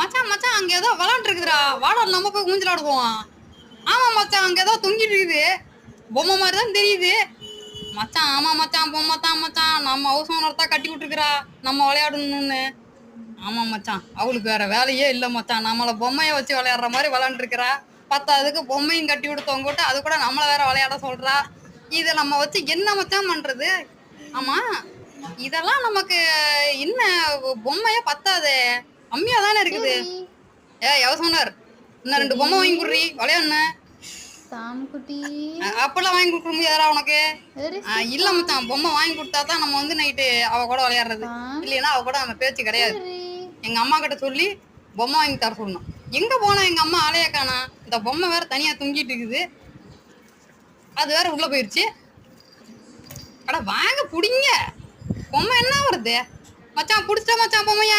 மச்சான் மச்சான் அங்க ஏதோ விளாண்டு இருக்குதுடா, வாடா நம்ம போய் ஊஞ்சல் ஆடுவோம். ஆமா மச்சான் அங்க ஏதோ தொங்கிட்டு இருக்குது, பொம்மை மாதிரி தான் தெரியுது. மச்சான் ஆமா மச்சான் பொம்மை தான் மச்சான், நம்ம ஹவுஸ் ஓனர் தான் கட்டி விட்டுருக்குறா நம்ம விளையாடணும்னு. ஆமா மச்சான் அவளுக்கு வேற வேலையே இல்ல மச்சான், நம்மள பொம்மைய வச்சு விளையாடுற மாதிரி விளையாண்டு இருக்கிறா. பத்தாவதுக்கு பொம்மையும் கட்டி விட்டு தொங்கிட்டு அது கூட நம்மள வேற விளையாட சொல்றா. இதை நம்ம வச்சு என்ன மச்சான் பண்றது? ஆமா இதெல்லாம் நமக்கு என்ன, பொம்மையே பத்தாது, கம்மியா தானே இருக்குது. ஹவுஸ் ஓனர் இன்னும் 2 பொம்மை வாங்கி கொடுறி விளையாடணும். சாம்குட்டி அப்பெல்லாம் வாங்கி கொடுக்க முடியாதா உனக்கு? இல்ல மச்சான் பொம்மை வாங்கி கொடுத்தா தான் நம்ம வந்து நைட்டு அவ கூட விளையாடுறது, இல்லைன்னா அவ கூட நம்ம பேச்சு கிடையாது. எங்க அம்மா கிட்ட சொல்லி பொம்மை வாங்கி தர சொல்லணும். எங்க போனா எங்க அம்மா ஆளைய காணா, இந்த பொம்மை வேற தனியா தூங்கிட்டு இருக்குது, அது வேற உள்ள போயிருச்சு. அட வாங்க புடிங்க, பொம்மை என்ன வருது மச்சான், புடிச்சிட்டா மச்சான் பொம்மைய.